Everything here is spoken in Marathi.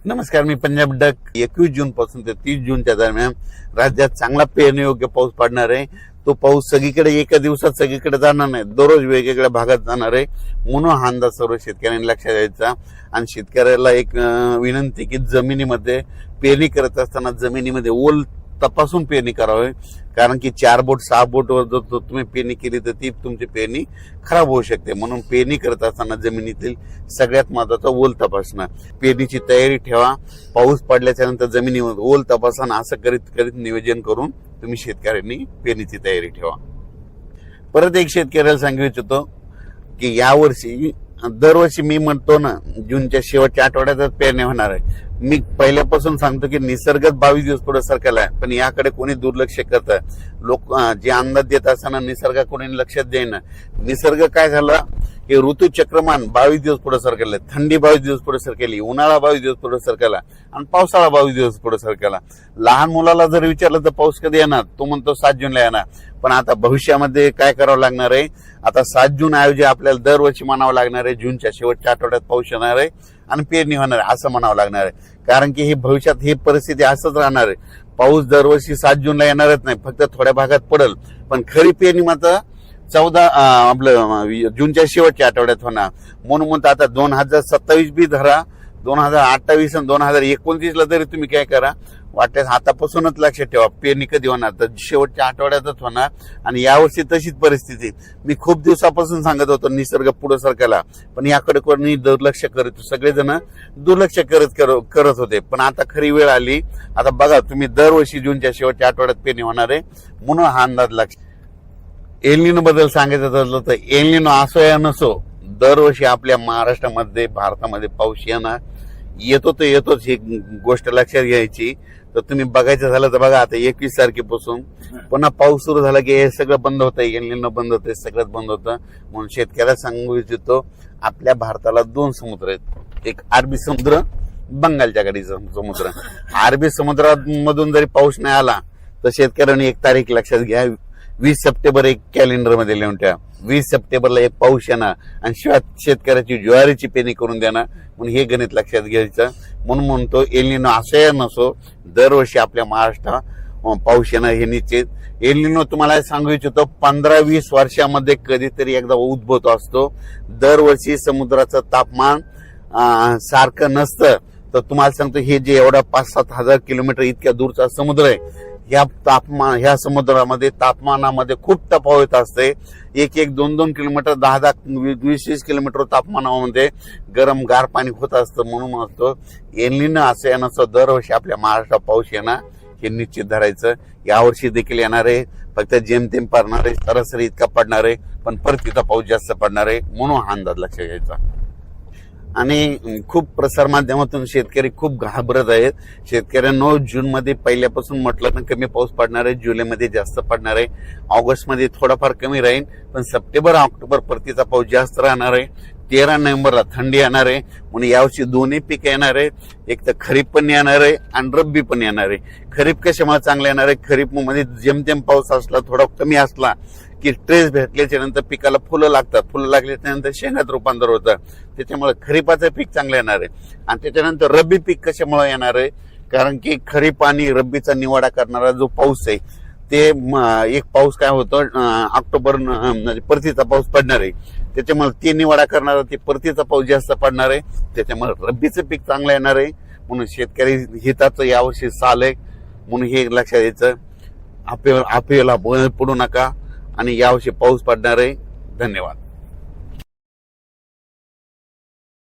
नमस्कार, मी पंजाब डक. 21 जून पासून ते 30 जूनच्या दरम्यान राज्यात चांगला पेरणीयोग्य पाऊस पडणार आहे. तो पाऊस सगळीकडे एका दिवसात सगळीकडे जाणार नाही, दररोज वेगवेगळ्या भागात जाणार आहे. म्हणून हा अंदाज सर्व शेतकऱ्यांनी लक्षात द्यायचा. आणि शेतकऱ्याला एक विनंती की जमिनीमध्ये पेरणी करत असताना जमिनीमध्ये ओल तपासून पेरणी करावी. कारण की 4 बोट 6 बोटवर जर तुम्ही पेरणी केली तर ती तुमची पेरणी खराब होऊ शकते. म्हणून पेरणी करत असताना जमिनीतील सगळ्यात महत्वाचा ओल तपासणं. पेरणीची तयारी ठेवा. पाऊस पडल्याच्या नंतर जमिनीवर ओल तपासणं असं करीत करीत नियोजन करून तुम्ही शेतकऱ्यांनी पेरणीची तयारी ठेवा. परत एक शेतकऱ्याला सांगू इच्छितो की यावर्षी दरवर्षी मी म्हणतो ना, जूनच्या शेवटच्या आठवड्यातच पेरणी होणार आहे. मी पहिल्यापासून सांगतो की निसर्गच 22 दिवस पुढे सरकला आहे, पण याकडे कोणी दुर्लक्ष करत. लोक जे अंदाज देत असताना निसर्ग कोणी लक्षात देईना. निसर्ग काय झाला की ऋतुचक्रमान 22 दिवस पुढे सरकले. थंडी 22 दिवस पुढे सरकली, उन्हाळा 22 दिवस पुढे सरकला आणि पावसाळा 22 दिवस पुढे सरकला. लहान मुलाला जर विचारलं तर पाऊस कधी येणार, तो म्हणतो 7 जूनला येणार. पण आता भविष्यामध्ये काय करावं लागणार आहे, आता 7 जून ऐवजी आपल्याला दरवर्षी म्हणावं लागणार आहे जूनच्या शेवटच्या आठवड्यात पाऊस येणार आहे आणि पेरणी होणार आहे असं म्हणावं लागणार आहे. कारण की हे भविष्यात ही परिस्थिती असंच राहणार आहे. पाऊस दरवर्षी 7 जूनला येणारच नाही, फक्त थोड्या भागात पडेल. पण खरी पेरणी मात्र 14 आपलं जूनच्या शेवटच्या आठवड्यात होणार. म्हणून आता 2027 बी धरा, 2028 आणि 2029ला तरी तुम्ही काय करा, वाटल्यास आतापासूनच लक्षात ठेवा पेरणी कधी होणार तर शेवटच्या आठवड्यातच होणार. आणि यावर्षी तशीच परिस्थिती. मी खूप दिवसापासून सांगत होतो निसर्ग पुढे सरकायला, पण याकडे कोणी दुर्लक्ष करत, सगळेजण दुर्लक्ष करत होते. पण आता खरी वेळ आली. आता बघा तुम्ही, दरवर्षी जूनच्या शेवटच्या आठवड्यात पेरणी होणार आहे. म्हणून हा अंदाज लक्ष. एल निनो बद्दल सांगायचं ठरलं तर एल निनो असो या नसो, दरवर्षी आपल्या महाराष्ट्रामध्ये भारतामध्ये पाऊस येतो तर येतोच. ही गोष्ट लक्षात घ्यायची. तर तुम्ही बघायचं झालं तर बघा, आता 21 तारखेपासून पुन्हा पाऊस सुरू झाला की हे सगळं बंद होतं, एल निनो बंद होतं, सगळंच बंद होतं. म्हणून शेतकऱ्याला सांगू इच्छितो, आपल्या भारताला 2 समुद्र आहेत. एक अरबी समुद्र, बंगालच्या खाडीचा समुद्र. अरबी समुद्रामधून जरी पाऊस नाही आला तर शेतकऱ्यांनी एक तारीख लक्षात घ्या, 20 सप्टेंबर एक कॅलेंडर मध्ये लिहून ठेवा. 20 सप्टेंबरला एक पाऊस येणार आणि शिवाय शेतकऱ्याची ज्वारीची पेरणी करून देणार. म्हणून हे गणित लक्षात घ्यायचं. म्हणून म्हणतो एल निनो असो या नसो, दरवर्षी आपल्या महाराष्ट्रात पाऊस येणार हे निश्चित. एल निनो तुम्हाला सांगू इच्छितो 15-20 वर्षामध्ये कधीतरी एकदा उद्भवतो असतो. दरवर्षी समुद्राचं तापमान सारखं नसतं. तर तुम्हाला सांगतो, हे जे एवढा 5-7 हजार किलोमीटर इतक्या दूरचा समुद्र आहे, ह्या समुद्रामध्ये तापमानामध्ये खूप तफावत असते. 1-1, 2-2 किलोमीटर, 10-10, 20-20 किलोमीटर तापमानामध्ये गरम गार पाणी होत असतं. म्हणून म्हणतो एल निनो असं येणं दरवर्षी आपल्या महाराष्ट्रात पाऊस येणार हे निश्चित धरायचं. यावर्षी देखील येणार आहे, फक्त जेमतेम पडणार आहे, सरासरी इतका पडणार आहे, पण परतीचा पाऊस जास्त पडणार आहे. म्हणून हा अंदाज लक्षात घ्यायचा. आणि खूप प्रसार माध्यमातून शेतकरी खूप घाबरत आहेत. शेतकऱ्यांनो, जून मध्ये पहिल्यापासून म्हटलं तर कमी पाऊस पडणार आहे, जुलैमध्ये जास्त पडणार आहे, ऑगस्टमध्ये थोडाफार कमी राहील, पण सप्टेंबर ऑक्टोबर परतीचा पाऊस जास्त राहणार आहे. 13 नोव्हेंबरला थंडी येणार आहे. म्हणून यावर्षी दोन्ही पीक येणार आहे. एक तर खरीप पण येणार आहे आणि रब्बी पण येणार आहे. खरीप कशामुळे चांगला येणार आहे, खरीप मध्ये जेमतेम पाऊस असला, थोडा कमी असला की ट्रेस भेटल्याच्या नंतर पिकाला फुलं लागतात. फुलं लागल्याच्या नंतर शेंगात रूपांतर होतं. त्याच्यामुळे खरीपाचं पीक चांगलं येणार आहे. आणि त्याच्यानंतर रब्बी पीक कशामुळे येणार आहे, कारण की खरीप आणि रब्बीचा निवाडा करणारा जो पाऊस आहे ते एक पाऊस काय होतं, ऑक्टोबर परतीचा पाऊस पडणार आहे. त्याच्यामुळे ते निवाडा करणारा ते परतीचा पाऊस जास्त पडणार आहे. त्याच्यामुळे रब्बीचं पीक चांगलं येणार आहे. म्हणून शेतकरी हिताचं यावर्षी साल आहे. म्हणून हे लक्षात द्यायचं, अफवेला बळी पडू नका. आणि यावर्षी पाऊस पडणार आहे. धन्यवाद.